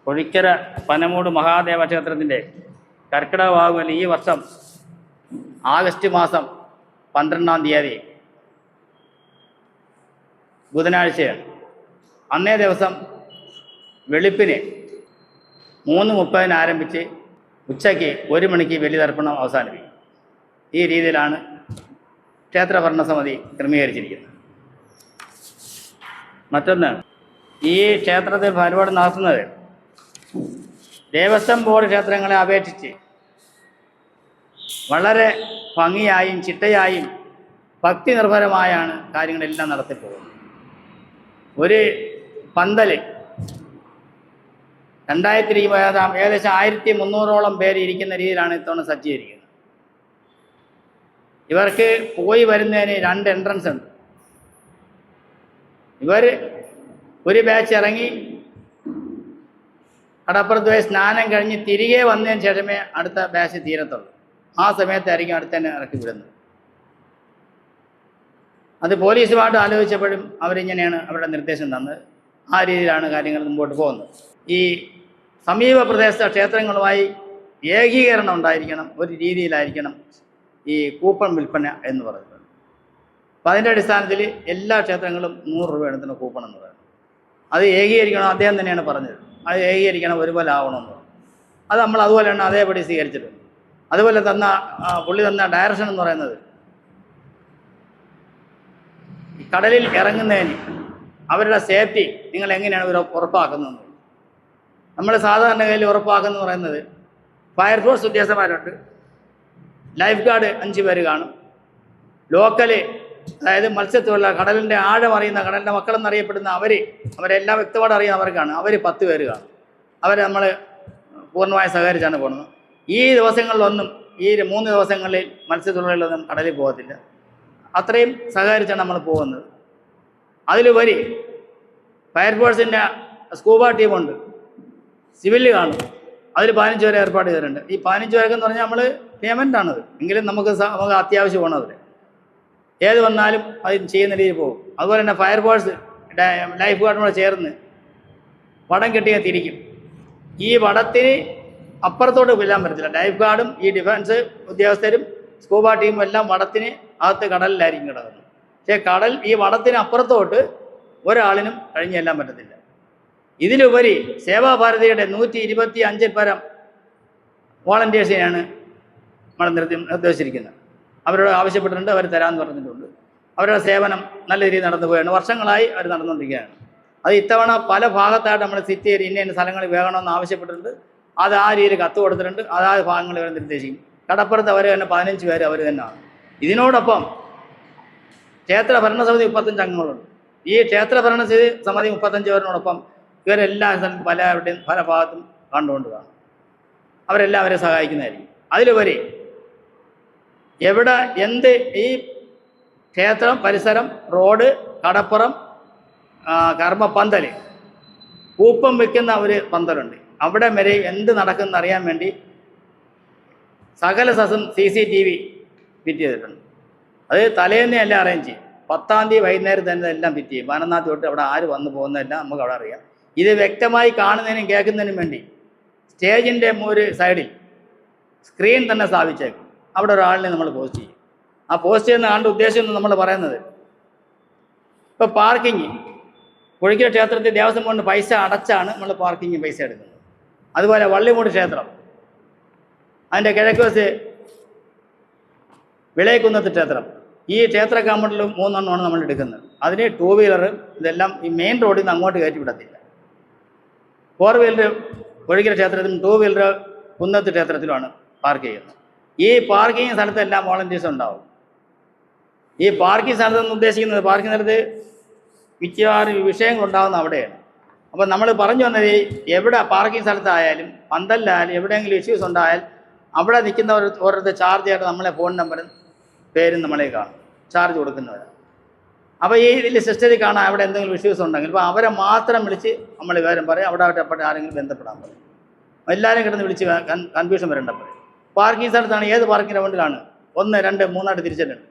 കൊഴിക്കര പനമൂട് മഹാദേവ ക്ഷേത്രത്തിൻ്റെ കർക്കിടക വാവുബലി ഈ വർഷം ആഗസ്റ്റ് മാസം 12-ാം തീയതി ബുധനാഴ്ചയാണ്. അന്നേ ദിവസം വെളുപ്പിന് 3:30 ആരംഭിച്ച് ഉച്ചയ്ക്ക് 1 മണിക്ക് ബലിതർപ്പണം അവസാനിപ്പിക്കും. ഈ രീതിയിലാണ് ക്ഷേത്ര ഭരണസമിതി ക്രമീകരിച്ചിരിക്കുന്നത്. മറ്റൊന്ന്, ഈ ക്ഷേത്രത്തിൽ പരിപാടി നടത്തുന്നത് ദേവസ്വം ബോർഡ് ക്ഷേത്രങ്ങളെ അപേക്ഷിച്ച് വളരെ ഭംഗിയായും ചിട്ടയായും ഭക്തി നിർഭരമായാണ് കാര്യങ്ങളെല്ലാം നടത്തിപ്പോകുന്നത്. ഒരു പന്തൽ 2020 ഏകദേശം 1300ഓളം പേര് ഇരിക്കുന്ന രീതിയിലാണ് ഇത്തവണ സജ്ജീകരിക്കുന്നത്. ഇവർക്ക് പോയി വരുന്നതിന് 2 എൻട്രൻസ് ഉണ്ട്. ഇവർ ഒരു ബാച്ച് ഇറങ്ങി കടപ്പുറത്ത് പോയി സ്നാനം കഴിഞ്ഞ് തിരികെ വന്നതിന് ശേഷമേ അടുത്ത ബാച്ച് തീരത്തുള്ളൂ. ആ സമയത്തായിരിക്കും അടുത്ത് തന്നെ ഇറക്കി വിടുന്നത്. അത് പോലീസുമായിട്ട് ആലോചിച്ചപ്പോഴും അവരിങ്ങനെയാണ് അവരുടെ നിർദ്ദേശം തന്നത്. ആ രീതിയിലാണ് കാര്യങ്ങൾ മുമ്പോട്ട് പോകുന്നത്. ഈ സമീപ പ്രദേശ ക്ഷേത്രങ്ങളുമായി ഏകീകരണം ഉണ്ടായിരിക്കണം, ഒരു രീതിയിലായിരിക്കണം ഈ കൂപ്പൺ വിൽപ്പന എന്ന് പറയുന്നത്. അപ്പം അതിൻ്റെ അടിസ്ഥാനത്തിൽ എല്ലാ ക്ഷേത്രങ്ങളും 100 രൂപ എടുത്തുന്ന കൂപ്പൺ എന്ന് പറയുന്നത്. അത് ഏകീകരിക്കണം, അദ്ദേഹം തന്നെയാണ് പറഞ്ഞത്. അത് ഏകീകരിക്കണം, ഒരുപോലെ ആവണമെന്ന് പറഞ്ഞു. അത് നമ്മൾ അതുപോലെ തന്നെ അതേപടി സ്വീകരിച്ചിട്ടുണ്ട്. അതുപോലെ പുള്ളി തന്ന ഡയറക്ഷൻ എന്ന് പറയുന്നത്, കടലിൽ ഇറങ്ങുന്നതിന് അവരുടെ സേഫ്റ്റി നിങ്ങൾ എങ്ങനെയാണ് ഇവർ ഉറപ്പാക്കുന്നത്. നമ്മൾ സാധാരണഗതിയിൽ ഉറപ്പാക്കുന്നത് പറയുന്നത് ഫയർഫോഴ്സ് ഉദ്യോഗസ്ഥന്മാരുണ്ട്, ലൈഫ് ഗാർഡ് 5 പേര് കാണും, ലോക്കല് അതായത് മത്സ്യത്തൊഴിലാളി കടലിൻ്റെ ആഴം അറിയുന്ന കടലിൻ്റെ മക്കളെന്നറിയപ്പെടുന്ന അവരെല്ലാം വ്യക്തമായിട്ട് അറിയുന്ന അവർക്കാണ്, അവർ 10 പേര് കാണും. നമ്മൾ പൂർണ്ണമായി സഹകരിച്ചാണ് പോകുന്നത്. ഈ ദിവസങ്ങളിലൊന്നും ഈ 3 ദിവസങ്ങളിൽ മത്സ്യത്തൊഴിലാളികളൊന്നും കടലിൽ പോകത്തില്ല. അത്രയും സഹകരിച്ചാണ് നമ്മൾ പോകുന്നത്. അതിലുപരി ഫയർഫോഴ്സിൻ്റെ സ്കൂബ ടീമുണ്ട്, സിവില് കാണും, അതിൽ 15 പേരെ ഏർപ്പാട് ചെയ്തിട്ടുണ്ട്. ഈ 15 പേർക്കെന്ന് പറഞ്ഞാൽ നമ്മൾ പേയ്മെൻ്റാണത്, എങ്കിലും നമുക്ക് അത്യാവശ്യമാണ്. അവർ ഏത് വന്നാലും അത് ചെയ്യുന്ന രീതിയിൽ പോകും. അതുപോലെ തന്നെ ഫയർഫോഴ്സ് ലൈഫ് ഗാർഡിനോട് ചേർന്ന് വടം കെട്ടിയാൽ തിരിക്കും. ഈ വടത്തിന് അപ്പുറത്തോട്ട് കൊല്ലാൻ പറ്റത്തില്ല. ലൈഫ് ഗാർഡും ഈ ഡിഫൻസ് ഉദ്യോഗസ്ഥരും സ്കൂബ ടീമും എല്ലാം വടത്തിന് അകത്ത് കടലിലായിരിക്കും കിടക്കുന്നത്. പക്ഷേ ഈ വടത്തിന് അപ്പുറത്തോട്ട് ഒരാളിനും കഴിഞ്ഞ് ചെല്ലാൻ പറ്റത്തില്ല. ഇതിലുപരി സേവാഭാരതിയുടെ 125 പരം വോളണ്ടിയേഴ്സിനെയാണ് നമ്മൾ നിർദ്ദേശിച്ചിരിക്കുന്നത്. അവരോട് ആവശ്യപ്പെട്ടിട്ടുണ്ട്, അവർ തരാമെന്ന് പറഞ്ഞിട്ടുണ്ട്. അവരുടെ സേവനം നല്ല രീതിയിൽ നടന്നു പോവുകയാണ്. വർഷങ്ങളായി അവർ നടന്നുകൊണ്ടിരിക്കുകയാണ്. അത് ഇത്തവണ പല ഭാഗത്തായിട്ട് നമ്മൾ സിറ്റി ഇന്ന സ്ഥലങ്ങളിൽ വേണമെന്ന് ആവശ്യപ്പെട്ടിട്ടുണ്ട്. അത് ആ രീതിയിൽ കത്ത് കൊടുത്തിട്ടുണ്ട്. അതാത് ഭാഗങ്ങൾ ഇവർ നിർദ്ദേശിക്കും. കടപ്പുറത്ത് അവർ തന്നെ 15 പേര് അവർ തന്നെയാണ്. ഇതിനോടൊപ്പം ക്ഷേത്ര ഭരണസമിതി 35 അംഗങ്ങളുണ്ട്. ഈ ക്ഷേത്ര ഭരണസമിതി 35 പേരിനോടൊപ്പം ഇവരെല്ലാ സ്ഥലത്തും പല ഭാഗത്തും കണ്ടുകൊണ്ട് കാണും. അവരെല്ലാവരെയും സഹായിക്കുന്നതായിരിക്കും. അതിലുപരി എവിടെ എന്ത് ഈ ക്ഷേത്രം പരിസരം, റോഡ്, കടപ്പുറം, കർമ്മപ്പന്തൽ, കൂപ്പം വെക്കുന്ന ഒരു പന്തലുണ്ട്. അവിടെ വരെ എന്ത് നടക്കുമെന്ന് അറിയാൻ വേണ്ടി സകല CCTV ഫിറ്റ് ചെയ്തിട്ടുണ്ട്. അത് തലേന്ന് എല്ലാം അറേഞ്ച് ചെയ്യും. 10-ാം തീയതി വൈകുന്നേരം തന്നെ എല്ലാം ഫിറ്റ് ചെയ്യും. 11-ാം തീയതി തൊട്ട് അവിടെ ആര് വന്നു പോകുന്നതെല്ലാം നമുക്ക് അവിടെ അറിയാം. ഇത് വ്യക്തമായി കാണുന്നതിനും കേൾക്കുന്നതിനും വേണ്ടി സ്റ്റേജിൻ്റെ ഒരു സൈഡിൽ സ്ക്രീൻ തന്നെ സ്ഥാപിച്ചേക്കും. അവിടെ ഒരാളിനെ നമ്മൾ പോസ്റ്റ് ചെയ്യും. ആ പോസ്റ്റ് ചെയ്യുന്ന ആളുടെ ഉദ്ദേശം നമ്മൾ പറയുന്നത്, ഇപ്പോൾ പാർക്കിങ് കൊഴിക്കൽ ക്ഷേത്രത്തിൽ ദേവസ്വം കൊണ്ട് പൈസ അടച്ചാണ് നമ്മൾ പാർക്കിങ് പൈസ എടുക്കുന്നത്. അതുപോലെ വള്ളിമൂട് ക്ഷേത്രം, അതിൻ്റെ കിഴക്കുവശത്ത് വിളയക്കുന്നത്ത് ക്ഷേത്രം, ഈ ക്ഷേത്ര കാമ്പൗണ്ടിലും 3 എണ്ണമാണ് നമ്മൾ എടുക്കുന്നത്. അതിന് 2 വീലർ ഇതെല്ലാം ഈ മെയിൻ റോഡിൽ നിന്ന് അങ്ങോട്ട് കയറ്റി വിടത്തില്ല. 4 വീലർ കൊഴിക്കൽ ക്ഷേത്രത്തിലും 2 വീലർ കുന്നത്ത് ക്ഷേത്രത്തിലുമാണ് പാർക്ക് ചെയ്യുന്നത്. ഈ പാർക്കിംഗ് സ്ഥലത്തെല്ലാം വോളണ്ടിയേഴ്സ് ഉണ്ടാവും. ഈ പാർക്കിംഗ് സ്ഥലത്തെന്ന് ഉദ്ദേശിക്കുന്നത് പാർക്കിംഗ് സ്ഥലത്ത് മിക്കവാറും വിഷയങ്ങളുണ്ടാകുന്ന അവിടെയാണ്. അപ്പോൾ നമ്മൾ പറഞ്ഞു വന്നത്, എവിടെ പാർക്കിംഗ് സ്ഥലത്തായാലും പന്തലിലായാലും എവിടെയെങ്കിലും ഇഷ്യൂസ് ഉണ്ടായാൽ അവിടെ നിൽക്കുന്നവർ ഓരോരുത്തർ ചാർജ് ആയിട്ട് നമ്മളെ ഫോൺ നമ്പറും പേരും നമ്മളെ കാണും, ചാർജ് കൊടുക്കുന്നവരാണ്. അപ്പോൾ ഈ ഇതിൽ സിസ്റ്റത്തിൽ കാണാൻ അവിടെ എന്തെങ്കിലും ഇഷ്യൂസ് ഉണ്ടെങ്കിൽ ഇപ്പോൾ അവരെ മാത്രം വിളിച്ച് നമ്മൾ വിവരം പറയും. അവിടെ ആരെങ്കിലും ബന്ധപ്പെടാൻ പറയും. എല്ലാവരും കിടന്ന് വിളിച്ച് കൺഫ്യൂഷൻ വരേണ്ടപ്പോൾ പാർക്കിംഗ് സ്ഥലത്താണ്, ഏത് പാർക്കിംഗ് റൗണ്ടിലാണ് 1, 2, 3 ആയിട്ട് തിരിച്ചിട്ടുണ്ട്,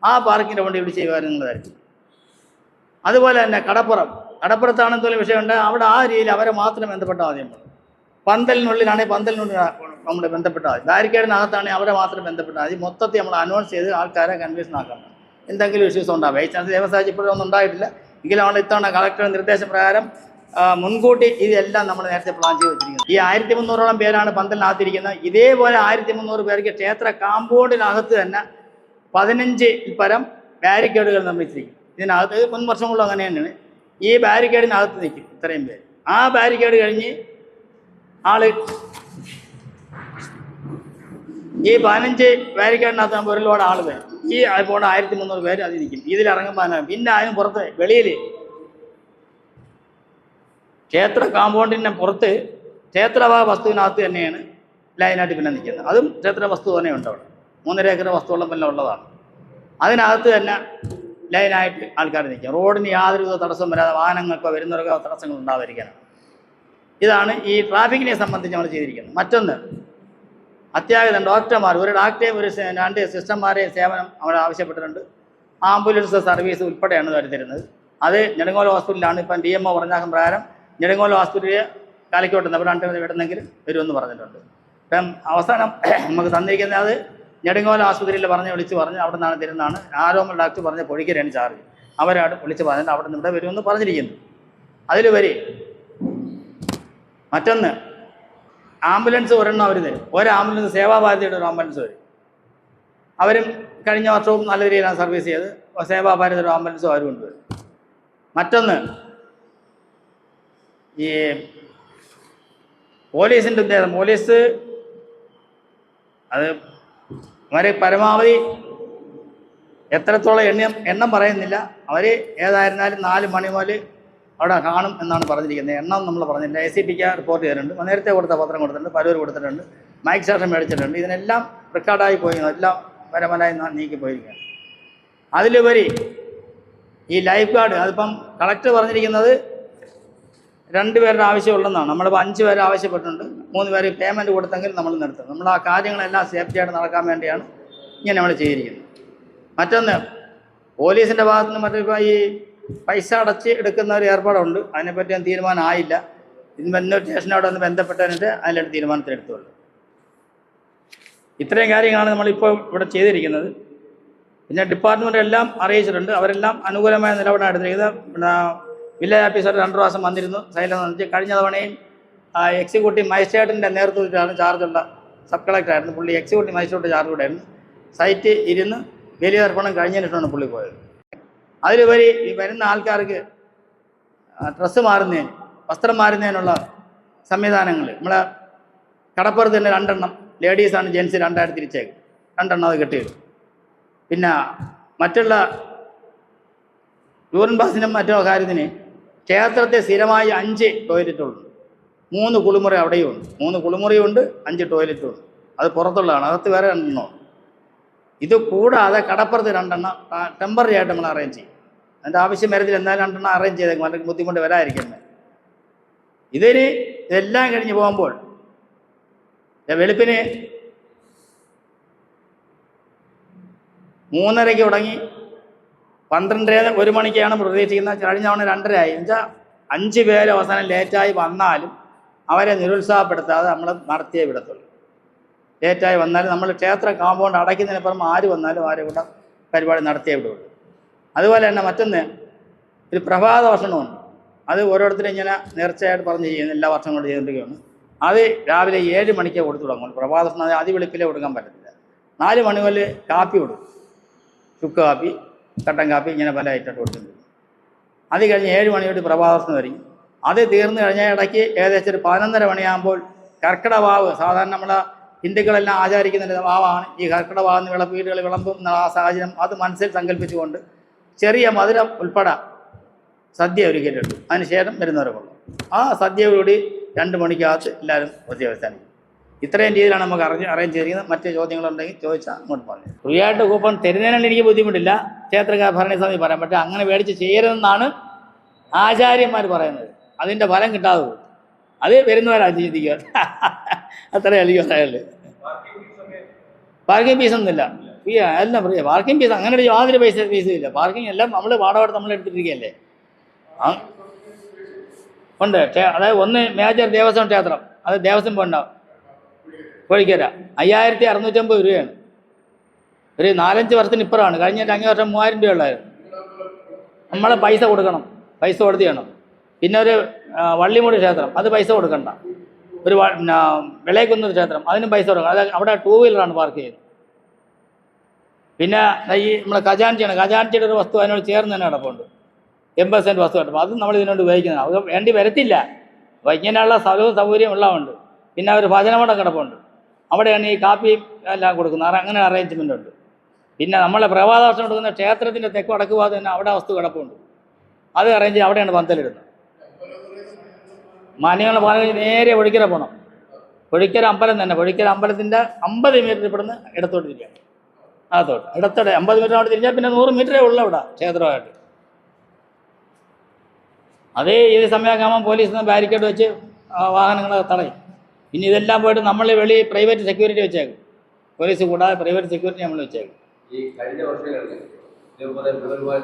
ആ പാർക്കിംഗ് റൗണ്ടിൽ വിളിച്ച് വിവരങ്ങളായിരിക്കും. അതുപോലെ തന്നെ കടപ്പുറത്താണെന്നുള്ള വിഷയമുണ്ട്. അവിടെ ആ രീതിയിൽ അവരെ മാത്രം ബന്ധപ്പെട്ടാൽ മതി. പന്തലിനുള്ളിലാണെങ്കിൽ പന്തലിനുള്ളിൽ നമ്മൾ ബന്ധപ്പെട്ടാൽ മതി. ബാരിക്കേഡിനകത്താണെങ്കിൽ അവരെ മാത്രം ബന്ധപ്പെട്ടാൽ മതി. മൊത്തത്തിൽ നമ്മൾ അനൗൺസ് ചെയ്ത് ആൾക്കാരെ കൺഫ്യൂഷൻ ആക്കണം. എന്തെങ്കിലും ഇഷ്യൂസ് ഉണ്ടാകും. ബൈ ചാൻസ് ദേവസാജി ഇപ്പോഴൊന്നും ഉണ്ടായിട്ടില്ല. എങ്കിലും നമ്മൾ ഇത്തവണ കളക്ടറുടെ നിർദ്ദേശപ്രകാരം മുൻകൂട്ടി ഇതെല്ലാം നമ്മൾ നേരത്തെ പ്ലാൻ ചെയ്ത് വെച്ചിരിക്കുന്നത്. ഈ 1300ഓളം പേരാണ് പന്തലിനകത്തിരിക്കുന്നത്. ഇതേപോലെ 1300 പേർക്ക് ക്ഷേത്ര കാമ്പൗണ്ടിനകത്ത് തന്നെ 15 പരം ബാരിക്കേഡുകൾ നിർമ്മിച്ചിരിക്കും. ഇതിനകത്ത് മുൻ വർഷങ്ങളിലും അങ്ങനെ തന്നെയാണ്. ഈ ബാരിക്കേഡിനകത്ത് നിൽക്കും ഇത്രയും പേര്. ആ ബാരിക്കേഡ് കഴിഞ്ഞ് ഈ 15 ബാരിക്കേഡിനകത്ത് നമ്മൾ ഒരു ലോഡ് ആൾ വരും. ഈ പോണ 1300 പേര് അതിൽ നിൽക്കും. ഇതിലിറങ്ങുമ്പോൾ പിന്നെ അതിന് പുറത്ത് വെളിയിൽ ക്ഷേത്ര കാമ്പൗണ്ടിൻ്റെ പുറത്ത് ക്ഷേത്രഭാഗ വസ്തുവിനകത്ത് തന്നെയാണ് ലൈനായിട്ട് പിന്നെ നിൽക്കുന്നത്. അതും ക്ഷേത്ര വസ്തു തന്നെ ഉണ്ട് അവിടെ. 3.5 ഏക്കർ വസ്തുവെള്ളം പിന്നെ ഉള്ളതാണ്. അതിനകത്ത് തന്നെ ലൈനായിട്ട് ആൾക്കാർ നിൽക്കും. റോഡിന് യാതൊരുവിധ തടസ്സം വരാതെ വാഹനങ്ങൾക്കോ വരുന്നവർക്കോ തടസ്സങ്ങൾ ഉണ്ടാവാതിരിക്കാനാണ്. ഇതാണ് ഈ ട്രാഫിക്കിനെ സംബന്ധിച്ച് നമ്മൾ ചെയ്തിരിക്കുന്നത്. മറ്റൊന്ന്, അത്യാഹിതം ഡോക്ടർമാർ, ഒരു ഡോക്ടറെയും ഒരു 2 സിസ്റ്റർമാരെയും സേവനം അവിടെ ആവശ്യപ്പെട്ടിട്ടുണ്ട്. ആംബുലൻസ് സർവീസ് ഉൾപ്പെടെയാണ് വരുത്തിരുന്നത്. അത് നെടുങ്കോല ഹോസ്പിറ്റലിലാണ്. ഇപ്പം DMO പറഞ്ഞ പ്രകാരം നെടുങ്കോല ഹോസ്പിറ്റലിൽ കാലിക്കോട്ട് നമ്മൾ 2 വിടുന്നെങ്കിലും വരുമെന്ന് പറഞ്ഞിട്ടുണ്ട്. ഇപ്പം അവസാനം നമുക്ക് തന്നിരിക്കുന്നത് അത് നെടുങ്കോല ആശുപത്രിയിൽ വിളിച്ച് പറഞ്ഞ് അവിടെ നിന്നാണ് തരുന്നതാണ്. ആരോമൽ ഡോക്ടർ പറഞ്ഞ പൊഴിക്കരാണ് ചാർജ്. അവരാണ് വിളിച്ച് പറഞ്ഞിട്ട് അവിടെ നിന്ന് ഇവിടെ വരുമെന്ന് പറഞ്ഞിരിക്കുന്നു. അതിലുപരി മറ്റൊന്ന്, ആംബുലൻസ് ഒരെണ്ണം അവർ തരും. ആംബുലൻസ് സേവാഭാരതിയുടെ ഒരു ആംബുലൻസ് വരും. അവരും കഴിഞ്ഞ വർഷവും നല്ല രീതിയിലാണ് സർവീസ് ചെയ്ത്. സേവാഭാരതി ഒരു ആംബുലൻസും അവർ കൊണ്ടുവരും. മറ്റൊന്ന്, ഈ പോലീസിൻ്റെ ഉദ്ദേശം, പോലീസ് അത് അവർ പരമാവധി എത്രത്തോളം എണ്ണം പറയുന്നില്ല. അവർ ഏതായിരുന്നാലും 4 മണി മുതൽ അവിടെ കാണും എന്നാണ് പറഞ്ഞിരിക്കുന്നത്. എണ്ണം നമ്മൾ പറഞ്ഞില്ല. ACPക്ക് റിപ്പോർട്ട് ചെയ്തിട്ടുണ്ട്. നേരത്തെ കൊടുത്ത പത്രം കൊടുത്തിട്ടുണ്ട്, പലൂർ കൊടുത്തിട്ടുണ്ട്, മൈക്ക് സ്റ്റേഷൻ മേടിച്ചിട്ടുണ്ട്. ഇതിനെല്ലാം റെക്കോർഡായി പോയിരിക്കുന്നു. എല്ലാം വരമലായി നീക്കി പോയിരിക്കുകയാണ്. അതിലുപരി ഈ ലൈഫ് ഗാർഡ്, അതിപ്പം കളക്ടർ പറഞ്ഞിരിക്കുന്നത് 2 പേരുടെ ആവശ്യമുള്ളതാണ്. നമ്മളിപ്പോൾ 5 പേരെ ആവശ്യപ്പെട്ടിട്ടുണ്ട്. 3 പേര് പേയ്മെൻറ്റ് കൊടുത്തെങ്കിൽ നമ്മൾ നിർത്തും. നമ്മൾ ആ കാര്യങ്ങളെല്ലാം സേഫ്റ്റിയായിട്ട് നടക്കാൻ വേണ്ടിയാണ് ഇങ്ങനെ നമ്മൾ ചെയ്തിരിക്കുന്നത്. മറ്റൊന്ന്, പോലീസിൻ്റെ ഭാഗത്തു നിന്ന് മറ്റൊരു ഈ പൈസ അടച്ച് എടുക്കുന്ന ഒരു ഏർപ്പാടുണ്ട്. അതിനെപ്പറ്റി തീരുമാനം ആയില്ല. ഇൻവെസ്റ്റേഷനോട് ഒന്ന് ബന്ധപ്പെട്ടതിന് അതിലൊരു തീരുമാനത്തിലെടുത്തുള്ളൂ. ഇത്രയും കാര്യങ്ങളാണ് നമ്മളിപ്പോൾ ഇവിടെ ചെയ്തിരിക്കുന്നത്. പിന്നെ ഡിപ്പാർട്ട്മെൻറ്റ് എല്ലാം അറിയിച്ചിട്ടുണ്ട്. അവരെല്ലാം അനുകൂലമായ നിലപാടാണ് എടുത്തിരിക്കുന്നത്. വില്ലേജ് ഓഫീസർ 2 പ്രാവശ്യം വന്നിരുന്നു. സൈലം വന്നിട്ട് കഴിഞ്ഞ തവണയും എക്സിക്യൂട്ടീവ് മജിസ്ട്രേറ്റിൻ്റെ നേതൃത്വത്തിലാണ് ചാർജുള്ള സബ് കളക്ടറായിരുന്നു പുള്ളി. എക്സിക്യൂട്ടീവ് മജിസ്ട്രേറ്റ് ചാർജ് കൂടെ ആയിരുന്നു. സൈറ്റ് ഇരുന്ന് ബലിതർപ്പണം കഴിഞ്ഞതിന് ശേഷമാണ് പുള്ളി പോയത്. അതിലുപരി ഈ വരുന്ന ആൾക്കാർക്ക് ഡ്രസ്സ് മാറുന്നതിന്, വസ്ത്രം മാറുന്നതിനുള്ള സംവിധാനങ്ങൾ നമ്മളെ കടപ്പുറത്ത് തന്നെ 2 എണ്ണം ലേഡീസാണ്, ജെൻസ് 2 ആയിട്ട് തിരിച്ചേക്കും. 2 എണ്ണം അത് കെട്ടിയിടും. പിന്നെ മറ്റുള്ള യൂറിൻ പാസിനും മറ്റോ കാര്യത്തിന് ക്ഷേത്രത്തെ സ്ഥിരമായി 5 ടോയ്ലറ്റുകളുണ്ട്. 3 കുളിമുറി അവിടെയും ഉണ്ട്. 3 കുളിമുറിയുണ്ട്, 5 ടോയ്ലറ്റുണ്ട്. അത് പുറത്തുള്ളതാണ്. അകത്ത് വേറെ 2 എണ്ണം. ഇത് കൂടാതെ കടപ്പുറത്ത് 2 എണ്ണം ടെമ്പററി ആയിട്ട് നമ്മൾ അറേഞ്ച് ചെയ്യും. അതിൻ്റെ ആവശ്യം വരത്തിൽ എന്നാലും 2 എണ്ണം അറേഞ്ച് ചെയ്തേക്കും, അല്ലെങ്കിൽ ബുദ്ധിമുട്ട് വരാതിരിക്കുന്നത്. ഇതെല്ലാം കഴിഞ്ഞ് പോകുമ്പോൾ വെളുപ്പിന് 3:30 തുടങ്ങി 12 1 മണിക്കാണ് പ്രതീക്ഷിക്കുന്നത്. കഴിഞ്ഞ തവണ 2:30 ആയി. എന്നുവെച്ചാൽ 5 പേര് അവസാനം ലേറ്റായി വന്നാലും അവരെ നിരുത്സാഹപ്പെടുത്താതെ നമ്മൾ നടത്തിയേ വിടത്തുള്ളൂ. ലേറ്റായി വന്നാലും നമ്മൾ ക്ഷേത്ര കാമ്പൗണ്ട് അടയ്ക്കുന്നതിനപ്പുറം ആര് വന്നാലും ആരെ കൂടെ പരിപാടി നടത്തിയേ വിടുള്ളൂ. അതുപോലെ തന്നെ മറ്റൊന്ന്, ഒരു പ്രഭാത ഭക്ഷണമുണ്ട്. അത് ഓരോരുത്തരും ഇങ്ങനെ നേർച്ചയായിട്ട് പറഞ്ഞ് ചെയ്യുന്നു. എല്ലാ വർഷം കൊണ്ട് ചെയ്തിരിക്കുകയാണ്. അത് രാവിലെ 7 മണിക്ക് കൊടുത്തു തുടങ്ങും. പ്രഭാത ഭക്ഷണം അത് അതിവെളുപ്പിലേ കൊടുക്കാൻ പറ്റത്തില്ല. 4 മണി മുതൽ കാപ്പി കൊടുക്കും. ചുക്ക് കാപ്പി, കട്ടൻ കാപ്പി, ഇങ്ങനെ പല ഐറ്റം കൊടുത്തിട്ടുണ്ട്. അത് കഴിഞ്ഞ് 7 മണിയോട് പ്രഭാത ഭക്ഷണം വരും. അത് തീർന്നു കഴിഞ്ഞാൽ ഇടയ്ക്ക് ഏകദേശം ഒരു 11:30 മണിയാകുമ്പോൾ കർക്കിടവാവ്, സാധാരണ നമ്മളെ ഹിന്ദുക്കളെല്ലാം ആചാരിക്കുന്ന വാവാണ്. ഈ കർക്കിടവാന്ന് വീടുകൾ വിളമ്പും ആ സാഹചര്യം അത് മനസ്സിൽ സങ്കല്പിച്ചുകൊണ്ട് ചെറിയ മധുരം ഉൾപ്പെടെ സദ്യ ഒരുക്കിയിട്ടുണ്ട്. അതിനുശേഷം വരുന്നവരൊക്കെ ആ സദ്യയോടുകൂടി 2 മണിക്കകത്ത് എല്ലാവരും ഒത്തി അവസാനിക്കും. ഇത്രയും രീതിയിലാണ് നമുക്ക് അറേഞ്ച് ചെയ്തിരിക്കുന്നത്. മറ്റ് ചോദ്യങ്ങളുണ്ടെങ്കിൽ ചോദിച്ചാൽ അങ്ങോട്ട് പറഞ്ഞു. ഫ്രീ ആയിട്ട് കൂപ്പൺ തരുന്നതിനാണ് എനിക്ക് ബുദ്ധിമുട്ടില്ല. ക്ഷേത്ര ഭരണസമിതി പറയാൻ പറ്റും. അങ്ങനെ മേടിച്ച് ചെയ്യരുതെന്നാണ് ആചാര്യന്മാർ പറയുന്നത്. അതിൻ്റെ ഫലം കിട്ടാതെ പോകും. അത് വരുന്നവരാണ് ചിന്തിക്കുക. അത്രയും അധികം പറയാനുള്ളത്. പാർക്കിംഗ് ഫീസൊന്നുമില്ല. ഫ്രീ എല്ലാം ഫ്രീ. പാർക്കിംഗ് ഫീസ് അങ്ങനെ യാതൊരു ഫീസും ഇല്ല. പാർക്കിംഗ് എല്ലാം നമ്മൾ വാടകയോടെ നമ്മൾ എടുത്തിട്ടിരിക്കുകയല്ലേ. ഉണ്ട്. അതായത് ഒന്ന് മേജർ ദേവസ്വം ക്ഷേത്രം, അത് ദേവസ്വം ബോണ്ടാവും. കോഴിക്കര 5650 രൂപയാണ്. ഒരു 4-5 വർഷത്തിന് ഇപ്പുറമാണ്. കഴിഞ്ഞ 5 വർഷം 3000 രൂപ ഉള്ളായിരുന്നു. നമ്മൾ പൈസ കൊടുക്കണം, പൈസ കൊടുത്ത് ചെയ്യണം. പിന്നെ ഒരു വള്ളിമൂട് ക്ഷേത്രം, അത് പൈസ കൊടുക്കണ്ട. ഒരു വിളയക്കുന്ന് ക്ഷേത്രം, അതിനും പൈസ കൊടുക്കണം. അത് അവിടെ 2 വീലറാണ് പാർക്ക് ചെയ്യുന്നത്. പിന്നെ ഈ നമ്മളെ ഖജാൻജിയുടെ ഒരു വസ്തു അതിനോട് ചേർന്ന് തന്നെ കിടപ്പുണ്ട്. 80 സെൻറ്റ് വസ്തു കിടപ്പം, അതും നമ്മൾ ഇതിനോട് ഉപയോഗിക്കുന്നത്. അത് വേണ്ടി വരത്തില്ല. അപ്പോൾ ഇങ്ങനെയുള്ള സ്ഥലവും സൗകര്യം ഉള്ളതുണ്ട്. പിന്നെ ഒരു ഭജനമഠം കിടപ്പുണ്ട്, അവിടെയാണ് ഈ കാപ്പിയും എല്ലാം കൊടുക്കുന്നത്. അങ്ങനെ അറേഞ്ച്മെൻ്റ് ഉണ്ട്. പിന്നെ നമ്മളെ പ്രഭാതവർഷം കൊടുക്കുന്ന ക്ഷേത്രത്തിൻ്റെ തെക്ക് വടക്ക് ഭാഗത്ത് തന്നെ അവിടെ വസ്തു കിടപ്പുണ്ട്, അത് അറേഞ്ച് ചെയ്ത് അവിടെയാണ് പന്തലിടുന്നത്. മാന്യങ്ങളുടെ പാലം കഴിഞ്ഞ് നേരെ പൊഴിക്കര പോകണം. പൊഴിക്കര അമ്പലം തന്നെ, പൊഴിക്കര അമ്പലത്തിൻ്റെ 50 മീറ്റർ ഇവിടുന്ന് ഇടത്തോട്ട് തിരിയാണ്. അകത്തോട്ട് ഇടത്തോടെ 50 മീറ്റർ അവിടെ തിരിഞ്ഞാൽ പിന്നെ 100 മീറ്ററേ ഉള്ളൂ അവിടെ ക്ഷേത്രമായിട്ട്. അതേ ഇത് സമയമാകുമ്പോൾ പോലീസ് ബാരിക്കേഡ് വെച്ച് വാഹനങ്ങളെ തടയും. പിന്നെ ഇതെല്ലാം പോയിട്ട് നമ്മൾ വെളി പ്രൈവറ്റ് സെക്യൂരിറ്റി വെച്ചേക്കും. പോലീസ് കൂടാതെ പ്രൈവറ്റ് സെക്യൂരിറ്റി നമ്മൾ വെച്ചേക്കും. ഈ കഴിഞ്ഞ വർഷങ്ങളിൽ ഇതുപോലെ വിപുലമായി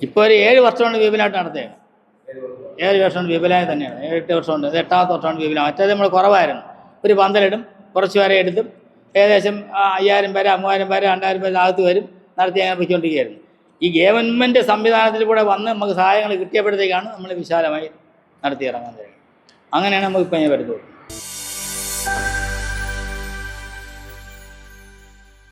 ഇപ്പോൾ ഒരു 7 വർഷമാണ് വിപുലമായിട്ട് നടത്തിയത്. 7 വർഷം വിപുലമായി തന്നെയാണ്. 7-8 വർഷമുണ്ട്. ഇത് 8ാമത്തെ വർഷമാണ് വിപുലം. മറ്റേത് നമ്മൾ കുറവായിരുന്നു. ഒരു പന്തലിടും, കുറച്ച് പേരെ എടുത്തും ഏകദേശം 5000 പേര് 3000 പേര് 2000 പേര് അകത്ത് വരും നടത്തി അങ്ങനെ പൊയ്ക്കൊണ്ടിരിക്കുകയായിരുന്നു. ഈ ഗവൺമെൻറ് സംവിധാനത്തിൽ കൂടെ വന്ന് നമുക്ക് സഹായങ്ങൾ കിട്ടിയപ്പോഴത്തേക്കാണ് നമ്മൾ വിശാലമായി നടത്തി ഇറങ്ങാൻ കഴിയും. അങ്ങനെയാണ് നമുക്ക് ഇപ്പം ഞാൻ വരുന്നത്.